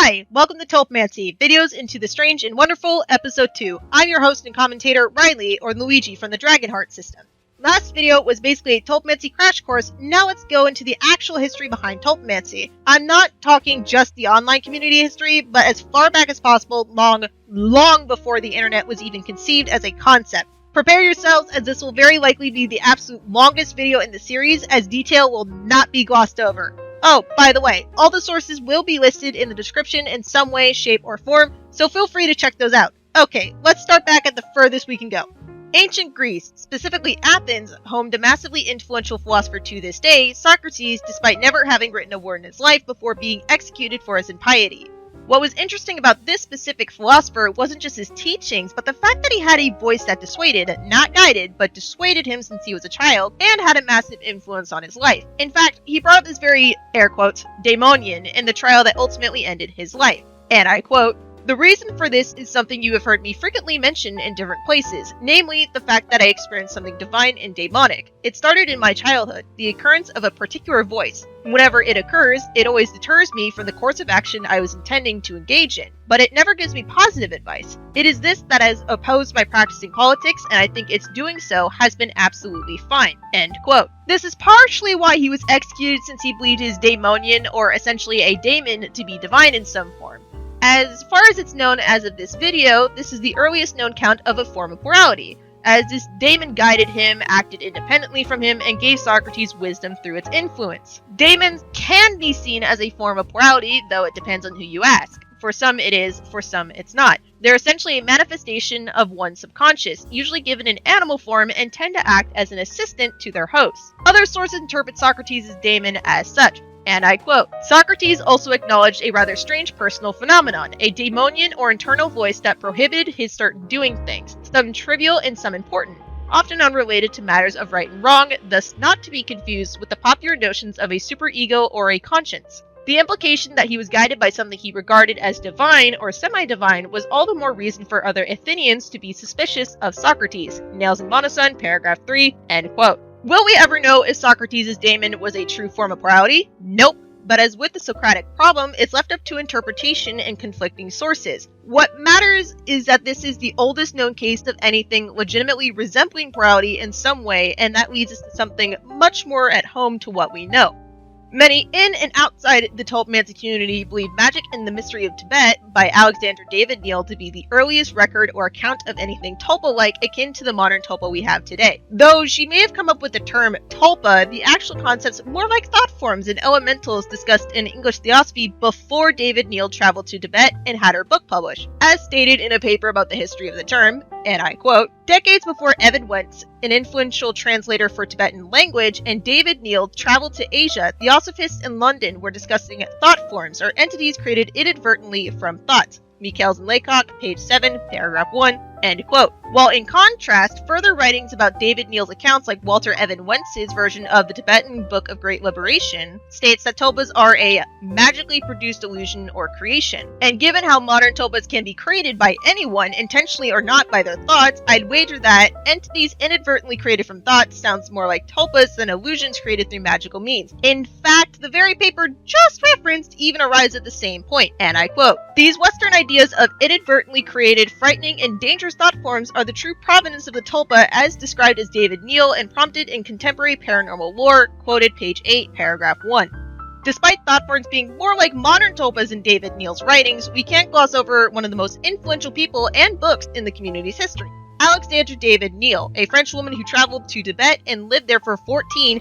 Hi, welcome to Tulpamancy, Videos into the Strange and Wonderful, Episode 2. I'm your host and commentator, Riley, or Luigi from the Dragonheart system. Last video was basically a Tulpamancy crash course. Now let's go into the actual history behind Tulpamancy. I'm not talking just the online community history, but as far back as possible, long before the internet was even conceived as a concept. Prepare yourselves, as this will very likely be the absolute longest video in the series, as detail will not be glossed over. Oh, by the way, all the sources will be listed in the description in some way, shape, or form, so feel free to check those out. Okay, let's start back at the furthest we can go. Ancient Greece, specifically Athens, home to massively influential philosopher to this day, Socrates, despite never having written a word in his life before being executed for his impiety. What was interesting about this specific philosopher wasn't just his teachings, but the fact that he had a voice that dissuaded, not guided, but dissuaded him since he was a child, and had a massive influence on his life. In fact, he brought up this very, air quotes, daemonian in the trial that ultimately ended his life. And I quote, "The reason for this is something you have heard me frequently mention in different places, namely the fact that I experienced something divine and demonic. It started in my childhood, the occurrence of a particular voice. Whenever it occurs, it always deters me from the course of action I was intending to engage in, but it never gives me positive advice. It is this that has opposed my practicing politics, and I think its doing so has been absolutely fine." End quote. This is partially why he was executed, since he believed his daemonian, or essentially a daemon, to be divine in some form. As far as it's known as of this video, this is the earliest known count of a form of plurality, as this daemon guided him, acted independently from him, and gave Socrates wisdom through its influence. Daemons can be seen as a form of plurality, though it depends on who you ask. For some it is, for some it's not. They're essentially a manifestation of one's subconscious, usually given in animal form, and tend to act as an assistant to their hosts. Other sources interpret Socrates' daemon as such. And I quote, "Socrates also acknowledged a rather strange personal phenomenon, a daemonian or internal voice that prohibited his certain doing things, some trivial and some important, often unrelated to matters of right and wrong, thus not to be confused with the popular notions of a superego or a conscience. The implication that he was guided by something he regarded as divine or semi-divine was all the more reason for other Athenians to be suspicious of Socrates." Nails and Monoson, paragraph 3, end quote. Will we ever know if Socrates' daemon was a true form of plurality? Nope. But as with the Socratic problem, it's left up to interpretation and conflicting sources. What matters is that this is the oldest known case of anything legitimately resembling plurality in some way, and that leads us to something much more at home to what we know. Many in and outside the Tulpamancy community believe Magic and the Mystery of Tibet by Alexander David-Neel to be the earliest record or account of anything tulpa-like akin to the modern tulpa we have today. Though she may have come up with the term tulpa, the actual concept's more like thought forms and elementals discussed in English theosophy before David-Neel traveled to Tibet and had her book published. As stated in a paper about the history of the term, and I quote, "Decades before Evan Wentz, an influential translator for Tibetan language, and David-Neel traveled to Asia, theosophists in London were discussing thought forms, or entities created inadvertently from thoughts." Michels and Laycock, page 7, paragraph 1, end quote. While in contrast, further writings about David-Neel's accounts, like Walter Evan Wentz's version of the Tibetan Book of Great Liberation, states that tulpas are a magically produced illusion or creation. And given how modern tulpas can be created by anyone, intentionally or not by their thoughts, I'd wager that entities inadvertently created from thoughts sounds more like tulpas than illusions created through magical means. In fact, the very paper just referenced even arrives at the same point, and I quote, "These Western ideas of inadvertently created, frightening, and dangerous thought forms are the true provenance of the tulpa as described as David-Neel and prompted in contemporary paranormal lore," quoted page 8, paragraph 1. Despite thought forms being more like modern tulpas in David-Neel's writings, we can't gloss over one of the most influential people and books in the community's history. Alexandra David-Neel, a French woman who traveled to Tibet and lived there for 14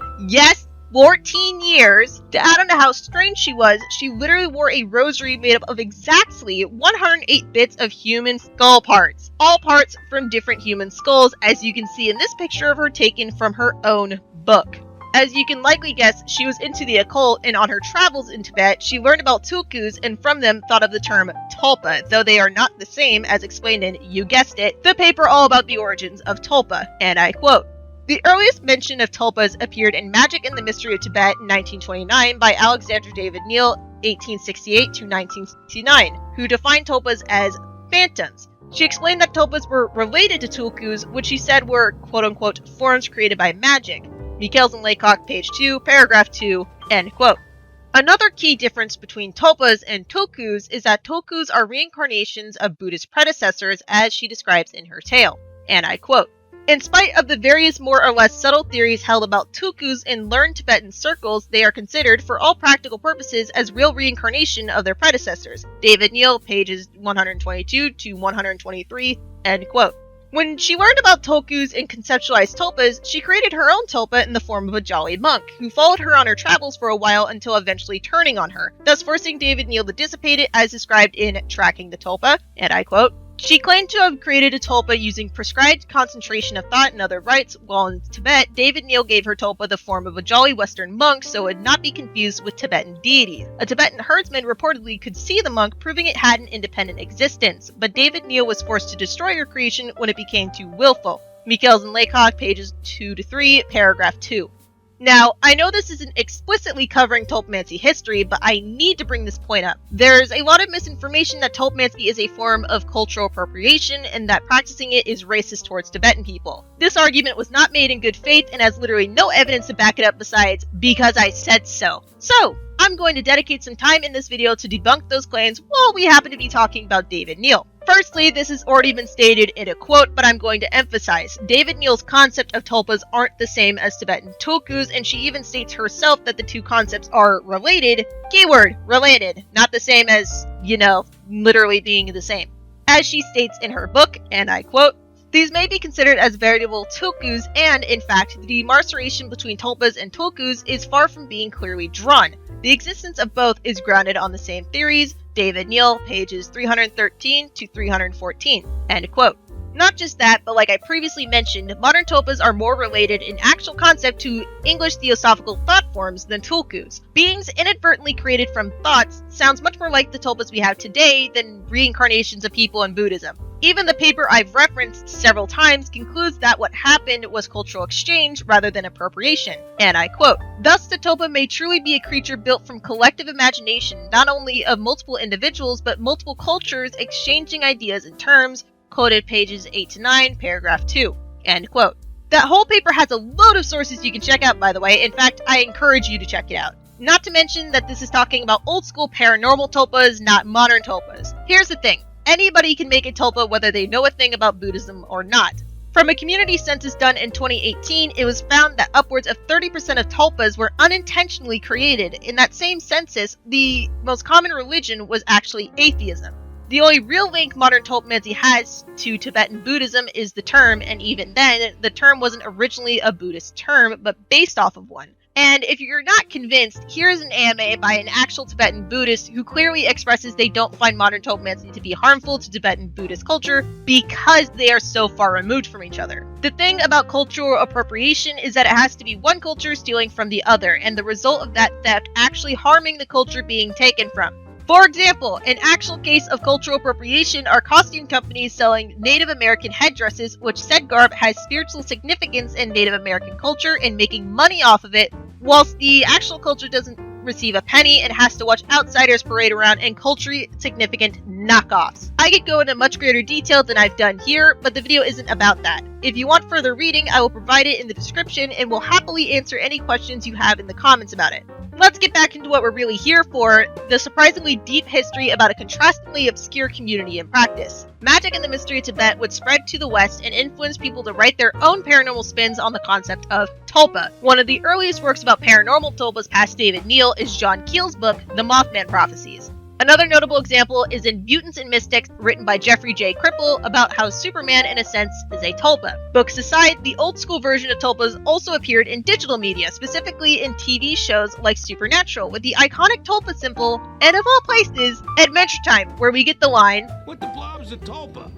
years. To add on to how strange she was, she literally wore a rosary made up of exactly 108 bits of human skull parts. All parts from different human skulls, as you can see in this picture of her taken from her own book. As you can likely guess, she was into the occult, and on her travels in Tibet, she learned about tulkus and from them thought of the term tulpa, though they are not the same as explained in, you guessed it, the paper all about the origins of tulpa, and I quote, "The earliest mention of tulpas appeared in Magic and the Mystery of Tibet in 1929 by Alexander David-Neel, 1868 to 1969, who defined tulpas as phantoms. She explained that tulpas were related to tulkus, which she said were quote-unquote forms created by magic." Michels and Laycock, page 2, paragraph 2, end quote. Another key difference between tulpas and tulkus is that tulkus are reincarnations of Buddhist predecessors, as she describes in her tale. And I quote, "In spite of the various more or less subtle theories held about tulkus in learned Tibetan circles, they are considered, for all practical purposes, as real reincarnation of their predecessors." David-Neel, pages 122 to 123, end quote. When she learned about tulkus and conceptualized tulpas, she created her own tulpa in the form of a jolly monk, who followed her on her travels for a while until eventually turning on her, thus forcing David-Neel to dissipate it as described in Tracking the Tulpa, and I quote, "She claimed to have created a tulpa using prescribed concentration of thought and other rites, while in Tibet, David-Neel gave her tulpa the form of a jolly Western monk so it would not be confused with Tibetan deities. A Tibetan herdsman reportedly could see the monk, proving it had an independent existence, but David-Neel was forced to destroy her creation when it became too willful." Michaels and Laycock, pages 2 to 3, paragraph 2. Now, I know this isn't explicitly covering Tulpamancy history, but I need to bring this point up. There's a lot of misinformation that Tulpamancy is a form of cultural appropriation and that practicing it is racist towards Tibetan people. This argument was not made in good faith and has literally no evidence to back it up besides, "because I said so." So, I'm going to dedicate some time in this video to debunk those claims while we happen to be talking about David-Neel. Firstly, this has already been stated in a quote, but I'm going to emphasize, David-Neel's concept of tulpas aren't the same as Tibetan tulkus, and she even states herself that the two concepts are related, keyword, related, not the same as, literally being the same. As she states in her book, and I quote, "These may be considered as veritable tulkus, and, in fact, the demarcation between tulpas and tulkus is far from being clearly drawn. The existence of both is grounded on the same theories." David-Neel, pages 313 to 314, end quote. Not just that, but like I previously mentioned, modern tulpas are more related in actual concept to English theosophical thought forms than tulkus. Beings inadvertently created from thoughts sounds much more like the tulpas we have today than reincarnations of people in Buddhism. Even the paper I've referenced several times concludes that what happened was cultural exchange rather than appropriation, and I quote, "Thus the tulpa may truly be a creature built from collective imagination, not only of multiple individuals, but multiple cultures exchanging ideas and terms," quoted pages 8 to 9, paragraph 2, end quote. That whole paper has a load of sources you can check out, by the way. In fact, I encourage you to check it out. Not to mention that this is talking about old school paranormal tulpas, not modern tulpas. Here's the thing. Anybody can make a tulpa whether they know a thing about Buddhism or not. From a community census done in 2018, it was found that upwards of 30% of tulpas were unintentionally created. In that same census, the most common religion was actually atheism. The only real link modern Tulpamancy has to Tibetan Buddhism is the term, and even then, the term wasn't originally a Buddhist term, but based off of one. And if you're not convinced, here's an AMA by an actual Tibetan Buddhist who clearly expresses they don't find modern Tulpamancy to be harmful to Tibetan Buddhist culture because they are so far removed from each other. The thing about cultural appropriation is that it has to be one culture stealing from the other, and the result of that theft actually harming the culture being taken from. For example, an actual case of cultural appropriation are costume companies selling Native American headdresses, which said garb has spiritual significance in Native American culture and making money off of it, whilst the actual culture doesn't receive a penny and has to watch outsiders parade around in culturally significant knockoffs. I could go into much greater detail than I've done here, but the video isn't about that. If you want further reading, I will provide it in the description and will happily answer any questions you have in the comments about it. Let's get back into what we're really here for, the surprisingly deep history about a contrastingly obscure community in practice. Magic and the mystery of Tibet would spread to the West and influence people to write their own paranormal spins on the concept of tulpa. One of the earliest works about paranormal tulpas past David-Neel is John Keel's book, The Mothman Prophecies. Another notable example is in Mutants and Mystics, written by Jeffrey J. Cripple, about how Superman, in a sense, is a tulpa. Books aside, the old school version of tulpas also appeared in digital media, specifically in TV shows like Supernatural, with the iconic tulpa symbol, and of all places, Adventure Time, where we get the line, "What the blob's a tulpa?"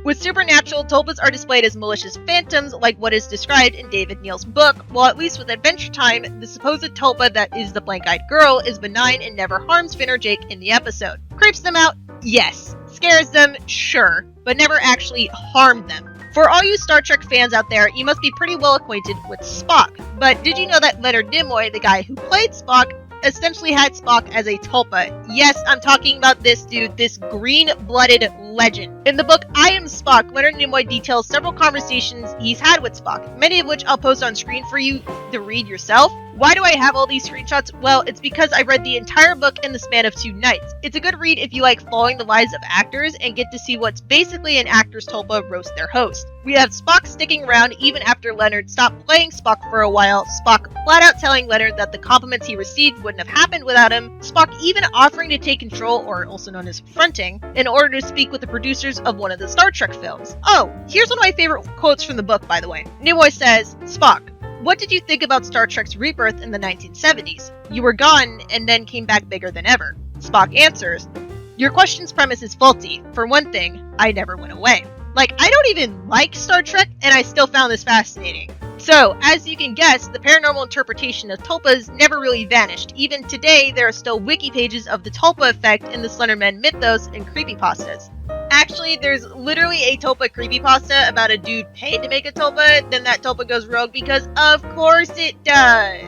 With Supernatural, tulpas are displayed as malicious phantoms like what is described in David-Neel's book, while at least with Adventure Time, the supposed tulpa that is the blank-eyed girl is benign and never harms Finn or Jake in the episode. Creeps them out? Yes. Scares them? Sure. But never actually harmed them. For all you Star Trek fans out there, you must be pretty well acquainted with Spock. But did you know that Leonard Nimoy, the guy who played Spock, essentially had Spock as a tulpa? Yes, I'm talking about this dude, this green-blooded legend. In the book I Am Spock, Leonard Nimoy details several conversations he's had with Spock, many of which I'll post on screen for you to read yourself. Why do I have all these screenshots? Well, it's because I read the entire book in the span of 2 nights. It's a good read if you like following the lives of actors and get to see what's basically an actor's tulpa roast their host. We have Spock sticking around even after Leonard stopped playing Spock for a while, Spock flat out telling Leonard that the compliments he received wouldn't have happened without him, Spock even offering to take control, or also known as fronting, in order to speak with the producers of one of the Star Trek films. Oh, here's one of my favorite quotes from the book, by the way. Nimoy says, Spock, what did you think about Star Trek's rebirth in the 1970s? You were gone and then came back bigger than ever. Spock answers, your question's premise is faulty. For one thing, I never went away. Like, I don't even like Star Trek, and I still found this fascinating. So, as you can guess, the paranormal interpretation of tulpas never really vanished. Even today, there are still wiki pages of the tulpa effect in the Slenderman mythos and creepypastas. Actually, there's literally a tulpa creepypasta about a dude paid to make a tulpa, then that tulpa goes rogue because of course it does!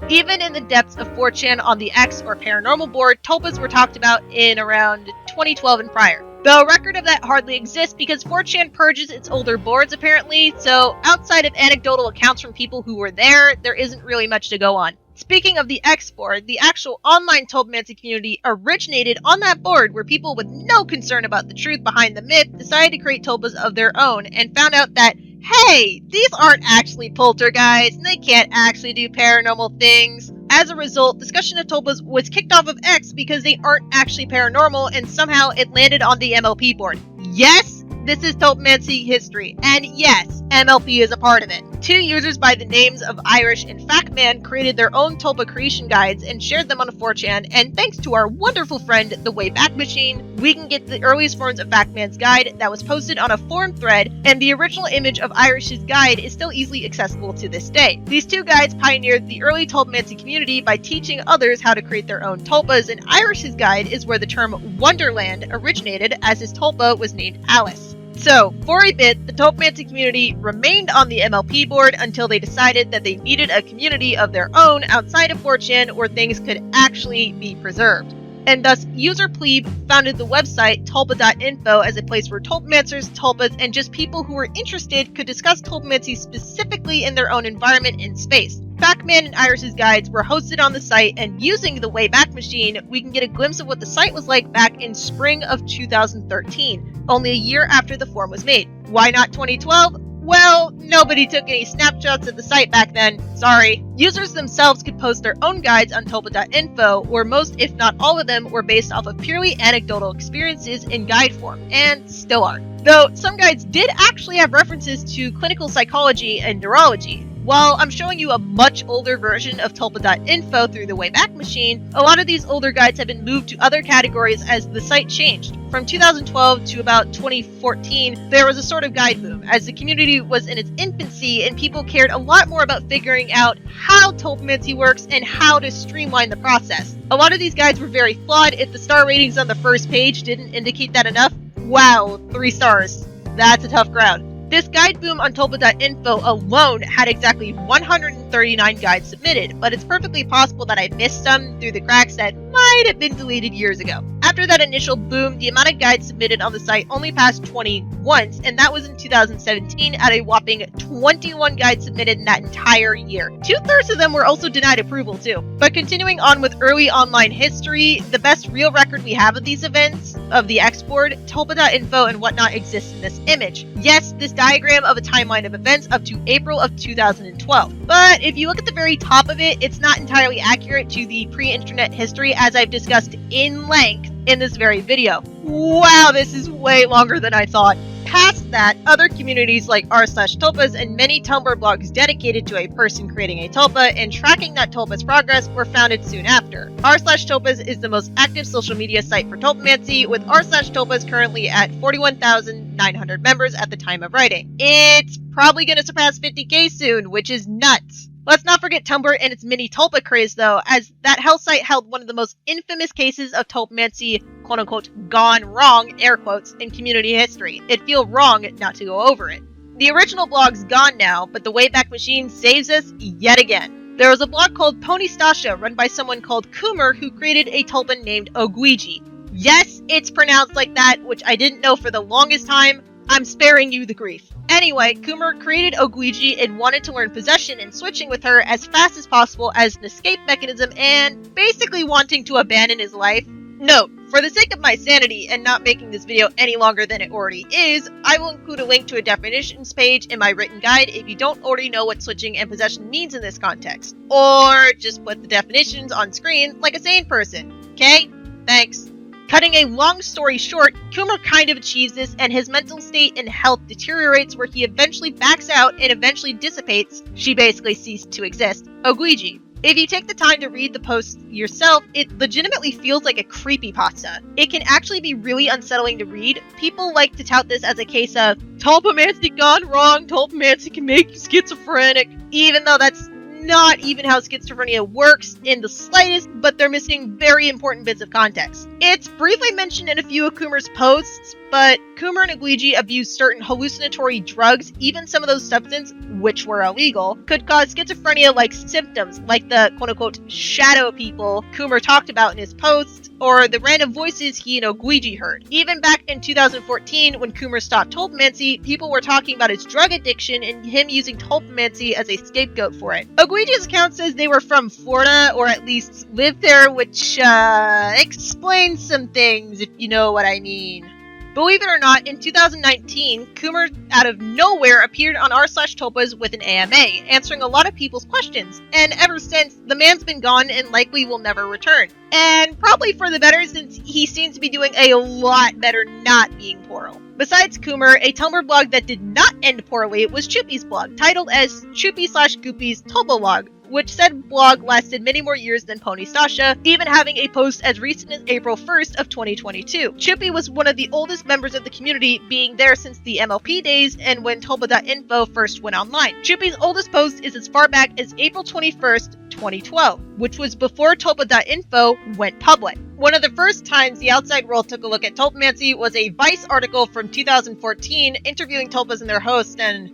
Even in the depths of 4chan on the X or paranormal board, tulpas were talked about in around 2012 and prior. Though a record of that hardly exists because 4chan purges its older boards apparently, so outside of anecdotal accounts from people who were there isn't really much to go on. Speaking of the X board, the actual online Tulpamancy community originated on that board where people with no concern about the truth behind the myth decided to create tulpas of their own and found out that, hey, these aren't actually poltergeists and they can't actually do paranormal things. As a result, discussion of tulpas was kicked off of X because they aren't actually paranormal and somehow it landed on the MLP board. Yes, this is Tulpamancy history, and yes, MLP is a part of it. 2 users by the names of Irish and Factman created their own tulpa creation guides and shared them on 4chan, and thanks to our wonderful friend, the Wayback Machine, we can get the earliest forms of Factman's guide that was posted on a forum thread, and the original image of Irish's guide is still easily accessible to this day. These 2 guides pioneered the early Tulpamancy community by teaching others how to create their own tulpas, and Irish's guide is where the term Wonderland originated, as his tulpa was named Alice. So, for a bit, the Tulpamancy community remained on the MLP board until they decided that they needed a community of their own outside of 4chan where things could actually be preserved. And thus, User Plebe founded the website tulpa.info as a place where tulpamancers, tulpas, and just people who were interested could discuss tulpamancy specifically in their own environment and space. Factman and Irish's guides were hosted on the site, and using the Wayback Machine, we can get a glimpse of what the site was like back in spring of 2013, only a year after the forum was made. Why not 2012? Well, nobody took any snapshots of the site back then, sorry. Users themselves could post their own guides on tulpa.info, where most, if not all of them, were based off of purely anecdotal experiences in guide form, and still are. Though some guides did actually have references to clinical psychology and neurology. While I'm showing you a much older version of tulpa.info through the Wayback Machine, a lot of these older guides have been moved to other categories as the site changed. From 2012 to about 2014, there was a sort of guide boom, as the community was in its infancy and people cared a lot more about figuring out how Tulpamancy works and how to streamline the process. A lot of these guides were very flawed. If the star ratings on the first page didn't indicate that enough, wow, 3 stars. That's a tough crowd. This guide boom on tulpa.info alone had exactly 139 guides submitted, but it's perfectly possible that I missed some through the cracks that might have been deleted years ago. After that initial boom, the amount of guides submitted on the site only passed 20 once, and that was in 2017 at a whopping 21 guides submitted in that entire year. 2/3 of them were also denied approval too. But continuing on with early online history, the best real record we have of these events, of the X board, tulpa.info and whatnot exists in this image. Yes, this diagram of a timeline of events up to April of 2012. But if you look at the very top of it, it's not entirely accurate to the pre-internet history as I've discussed in length in this very video. Wow, this is way longer than I thought. Past that, other communities like r/tulpas and many Tumblr blogs dedicated to a person creating a tulpa and tracking that tulpa's progress were founded soon after. r/tulpas is the most active social media site for Tulpamancy, with r/tulpas currently at 41,900 members at the time of writing. It's probably going to surpass 50k soon, which is nuts. Let's not forget Tumblr and its mini tulpa craze though, as that hell site held one of the most infamous cases of Tulpamancy, quote-unquote, gone wrong, air quotes, in community history. It'd feel wrong not to go over it. The original blog's gone now, but the Wayback Machine saves us yet again. There was a blog called Pony Stasha run by someone called Coomer who created a tulpa named Oguiji. Yes, it's pronounced like that, which I didn't know for the longest time. I'm sparing you the grief. Anyway, Kumar created Oguiji and wanted to learn possession and switching with her as fast as possible as an escape mechanism and basically wanting to abandon his life. Note, for the sake of my sanity and not making this video any longer than it already is, I will include a link to a definitions page in my written guide if you don't already know what switching and possession means in this context. Or just put the definitions on screen like a sane person. Okay? Thanks. Cutting a long story short, Kumar kind of achieves this and his mental state and health deteriorates where he eventually backs out and eventually dissipates. She basically ceased to exist. Oguiji. If you take the time to read the post yourself, it legitimately feels like a creepypasta. It can actually be really unsettling to read. People like to tout this as a case of Tulpamancy gone wrong, Tulpamancy can make you schizophrenic, even though that's not even how schizophrenia works in the slightest, but they're missing very important bits of context. It's briefly mentioned in a few of Kumar's posts, but Kumar and Oguiji abused certain hallucinatory drugs, even some of those substances, which were illegal, could cause schizophrenia-like symptoms, like the quote-unquote shadow people Kumar talked about in his posts, or the random voices he and Oguiji heard. Even back in 2014, when Kumar stopped Tulpamancy, people were talking about his drug addiction and him using Tulpamancy as a scapegoat for it. Oguiji's account says they were from Florida, or at least lived there, which explains some things, if you know what I mean. Believe it or not, in 2019, Kumar out of nowhere appeared on r/Tulpas with an AMA, answering a lot of people's questions, and ever since, the man's been gone and likely will never return. And probably for the better, since he seems to be doing a lot better not being poor. Besides Kumar, a Tumblr blog that did not end poorly was Chupi's blog, titled as Chupi/Goopy's Tulpa log, which said blog lasted many more years than Pony Stasha, even having a post as recent as April 1st of 2022. Chupi was one of the oldest members of the community, being there since the MLP days and when tulpa.info first went online. Chupi's oldest post is as far back as April 21st, 2012, which was before tulpa.info went public. One of the first times the outside world took a look at Tulpamancy was a Vice article from 2014 interviewing tulpas and their hosts and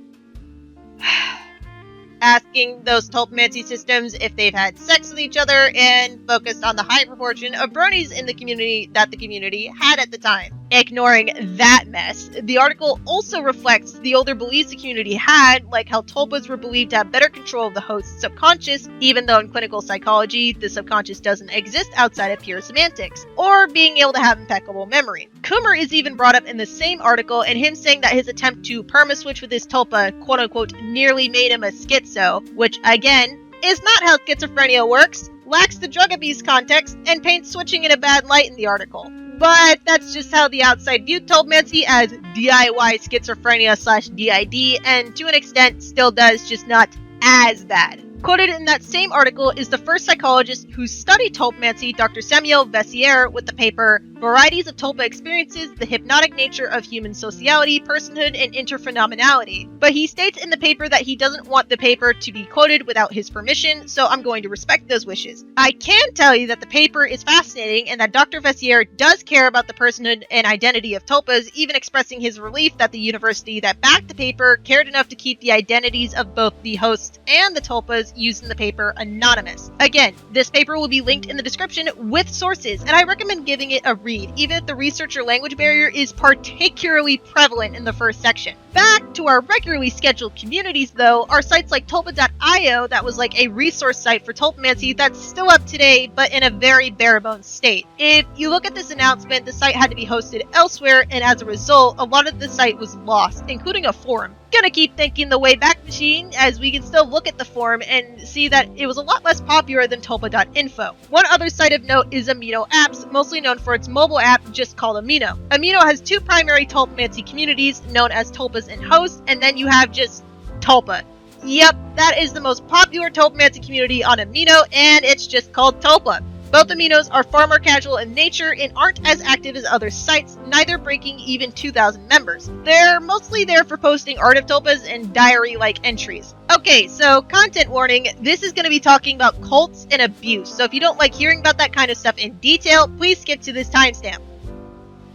asking those Tulpamancy systems if they've had sex with each other and focused on the high proportion of bronies in the community that the community had at the time. Ignoring that mess, the article also reflects the older beliefs the community had, like how tulpas were believed to have better control of the host's subconscious, even though in clinical psychology, the subconscious doesn't exist outside of pure semantics, or being able to have impeccable memory. Kumar is even brought up in the same article, and him saying that his attempt to perma-switch with his tulpa, quote-unquote, nearly made him a schizo, which, again, is not how schizophrenia works, lacks the drug abuse context, and paints switching in a bad light in the article. But that's just how the outside viewed Tulpamancy as DIY schizophrenia/DID, and to an extent still does, just not as bad. Quoted in that same article is the first psychologist who studied Tulpamancy, Dr. Samuel Vessier, with the paper Varieties of Tulpa Experiences, the Hypnotic Nature of Human Sociality, Personhood, and Interphenomenality. But he states in the paper that he doesn't want the paper to be quoted without his permission, so I'm going to respect those wishes. I can tell you that the paper is fascinating and that Dr. Vessier does care about the personhood and identity of tulpas, even expressing his relief that the university that backed the paper cared enough to keep the identities of both the hosts and the tulpas used in the paper anonymous. Again, this paper will be linked in the description with sources, and I recommend giving it a read, even if the research or language barrier is particularly prevalent in the first section. Back to our regularly scheduled communities though, are sites like tulpa.io that was like a resource site for Tulpamancy that's still up today, but in a very bare-bones state. If you look at this announcement, the site had to be hosted elsewhere, and as a result, a lot of the site was lost, including a forum. Gonna keep thinking the Wayback Machine, as we can still look at the forum and see that it was a lot less popular than tulpa.info. One other site of note is Amino Apps, mostly known for its mobile app just called Amino. Amino has two primary Tulpamancy communities, known as Tulpas and Hosts, and then you have just Tulpa. Yep, that is the most popular Tulpamancy community on Amino, and it's just called Tulpa. Both aminos are far more casual in nature and aren't as active as other sites, neither breaking even 2,000 members. They're mostly there for posting art of tulpas and diary-like entries. Okay, so content warning, this is going to be talking about cults and abuse, so if you don't like hearing about that kind of stuff in detail, please skip to this timestamp.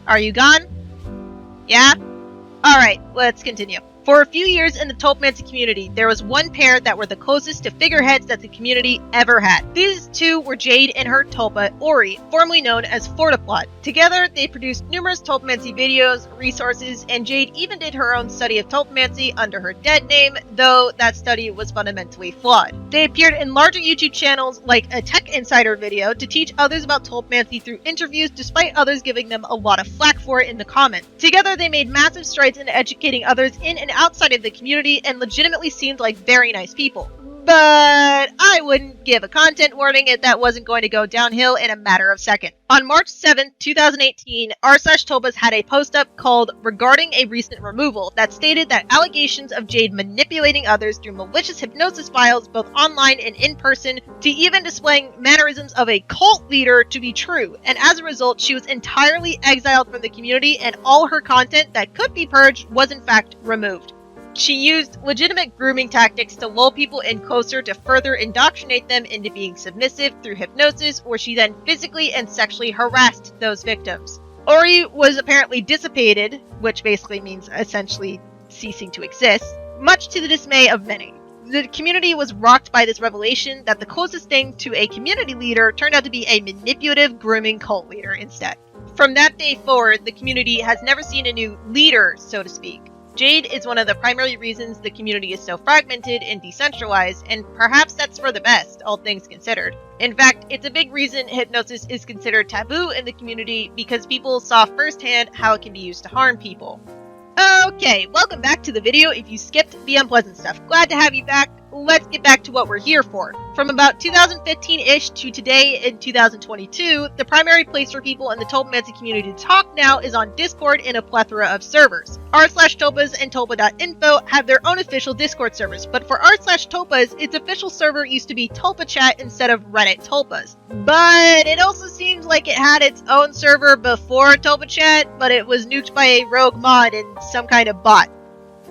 Are you gone? Yeah? Alright, let's continue. For a few years in the Tulpamancy community, there was one pair that were the closest to figureheads that the community ever had. These two were Jade and her tulpa, Ori, formerly known as Fortiplot. Together, they produced numerous Tulpamancy videos, resources, and Jade even did her own study of Tulpamancy under her dead name, though that study was fundamentally flawed. They appeared in larger YouTube channels like a Tech Insider video to teach others about Tulpamancy through interviews, despite others giving them a lot of flack for it in the comments. Together, they made massive strides in educating others in and outside of the community and legitimately seemed like very nice people. But I wouldn't give a content warning if that wasn't going to go downhill in a matter of seconds. On March 7th, 2018, r/Tulpas had a post up called Regarding a Recent Removal that stated that allegations of Jade manipulating others through malicious hypnosis files both online and in person to even displaying mannerisms of a cult leader to be true, and as a result she was entirely exiled from the community and all her content that could be purged was in fact removed. She used legitimate grooming tactics to lull people in closer to further indoctrinate them into being submissive through hypnosis, where she then physically and sexually harassed those victims. Ori was apparently dissipated, which basically means essentially ceasing to exist, much to the dismay of many. The community was rocked by this revelation that the closest thing to a community leader turned out to be a manipulative, grooming cult leader instead. From that day forward, the community has never seen a new leader, so to speak. Jade is one of the primary reasons the community is so fragmented and decentralized, and perhaps that's for the best, all things considered. In fact, it's a big reason hypnosis is considered taboo in the community because people saw firsthand how it can be used to harm people. Okay, welcome back to the video if you skipped the unpleasant stuff. Glad to have you back. Let's get back to what we're here for. From about 2015-ish to today in 2022, the primary place for people in the Tulpamancy community to talk now is on Discord in a plethora of servers. r/Tulpas and tulpa.info have their own official Discord servers, but for r/Tulpas, its official server used to be Tulpa Chat instead of Reddit Tulpas. But it also seems like it had its own server before Tulpa Chat, but it was nuked by a rogue mod and some kind of bot.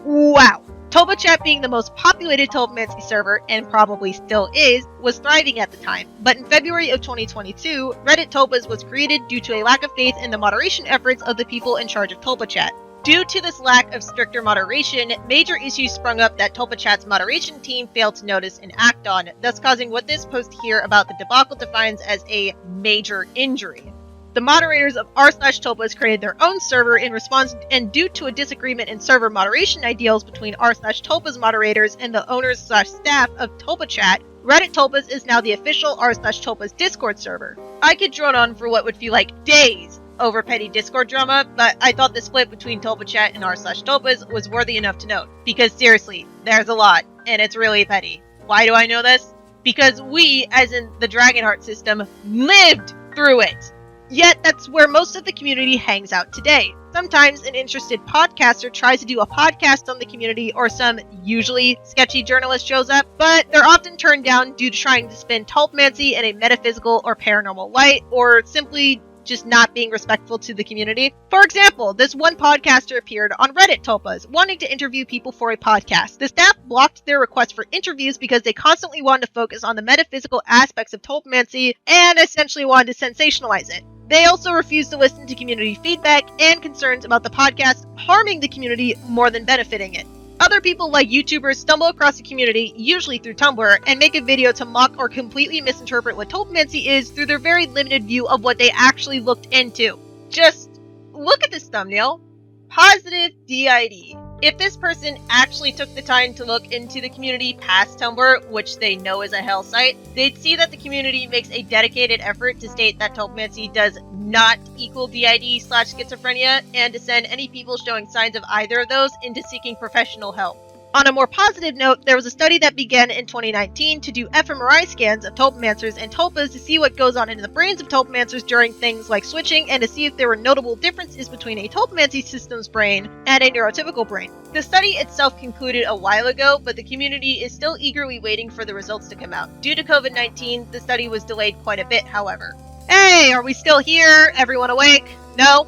Wow. Tulpa Chat, being the most populated Tulpamancy server, and probably still is, was thriving at the time, but in February of 2022, Reddit Tulpas was created due to a lack of faith in the moderation efforts of the people in charge of Tulpa Chat. Due to this lack of stricter moderation, major issues sprung up that Tulpa Chat's moderation team failed to notice and act on, thus causing what this post here about the debacle defines as a major injury. The moderators of r/Tulpas created their own server in response, and due to a disagreement in server moderation ideals between r/Tulpas moderators and the owners/staff of Tulpa Chat, Reddit Tulpas is now the official r/Tulpas Discord server. I could drone on for what would feel like days over petty Discord drama, but I thought the split between Tulpa Chat and r/Tulpas was worthy enough to note, because seriously, there's a lot, and it's really petty. Why do I know this? Because we, as in the Dragonheart system, lived through it! Yet, that's where most of the community hangs out today. Sometimes an interested podcaster tries to do a podcast on the community, or some usually sketchy journalist shows up, but they're often turned down due to trying to spin Tulpamancy in a metaphysical or paranormal light, or simply just not being respectful to the community. For example, this one podcaster appeared on Reddit Tulpas, wanting to interview people for a podcast. The staff blocked their request for interviews because they constantly wanted to focus on the metaphysical aspects of Tulpamancy and essentially wanted to sensationalize it. They also refused to listen to community feedback and concerns about the podcast harming the community more than benefiting it. Other people like YouTubers stumble across the community, usually through Tumblr, and make a video to mock or completely misinterpret what Tulpamancy is through their very limited view of what they actually looked into. Just look at this thumbnail. Positive DID. If this person actually took the time to look into the community past Tumblr, which they know is a hell site, they'd see that the community makes a dedicated effort to state that Tulpamancy does not equal DID/schizophrenia, and to send any people showing signs of either of those into seeking professional help. On a more positive note, there was a study that began in 2019 to do fMRI scans of Tulpamancers and Tulpas to see what goes on in the brains of Tulpamancers during things like switching, and to see if there were notable differences between a Tulpamancy system's brain and a neurotypical brain. The study itself concluded a while ago, but the community is still eagerly waiting for the results to come out. Due to COVID-19, the study was delayed quite a bit, however. Hey, are we still here? Everyone awake? No?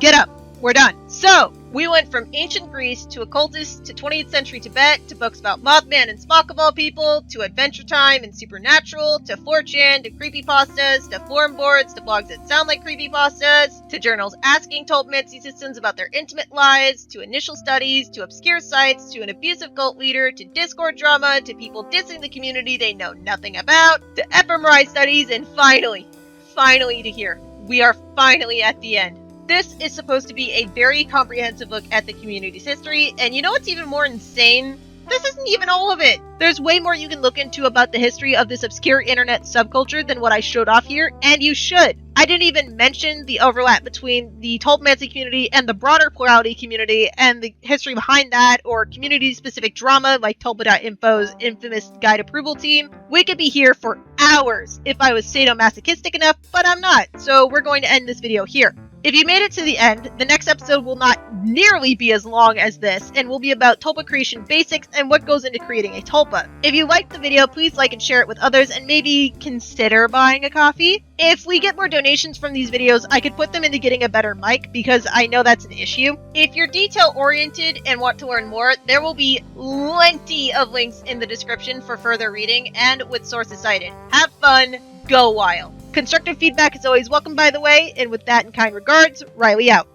Get up. We're done. So, We went from ancient Greece to occultists to 20th century Tibet to books about Mothman and Spock of all people to Adventure Time and Supernatural to 4chan to creepypastas to forum boards to blogs that sound like creepypastas to journals asking Tulpamancy systems about their intimate lives to initial studies to obscure sites to an abusive cult leader to Discord drama to people dissing the community they know nothing about to fMRI studies and finally to here. We are finally at the end. This is supposed to be a very comprehensive look at the community's history, and you know what's even more insane? This isn't even all of it! There's way more you can look into about the history of this obscure internet subculture than what I showed off here, and you should! I didn't even mention the overlap between the Tulpamancy community and the broader plurality community, and the history behind that, or community-specific drama like Tulpa.info's infamous guide approval team. We could be here for hours if I was sadomasochistic enough, but I'm not, so we're going to end this video here. If you made it to the end, the next episode will not nearly be as long as this, and will be about tulpa creation basics and what goes into creating a tulpa. If you liked the video, please like and share it with others, and maybe consider buying a coffee. If we get more donations from these videos, I could put them into getting a better mic, because I know that's an issue. If you're detail-oriented and want to learn more, there will be plenty of links in the description for further reading, and with sources cited. Have fun, go wild! Constructive feedback is always welcome, by the way, and with that and kind regards, Riley out.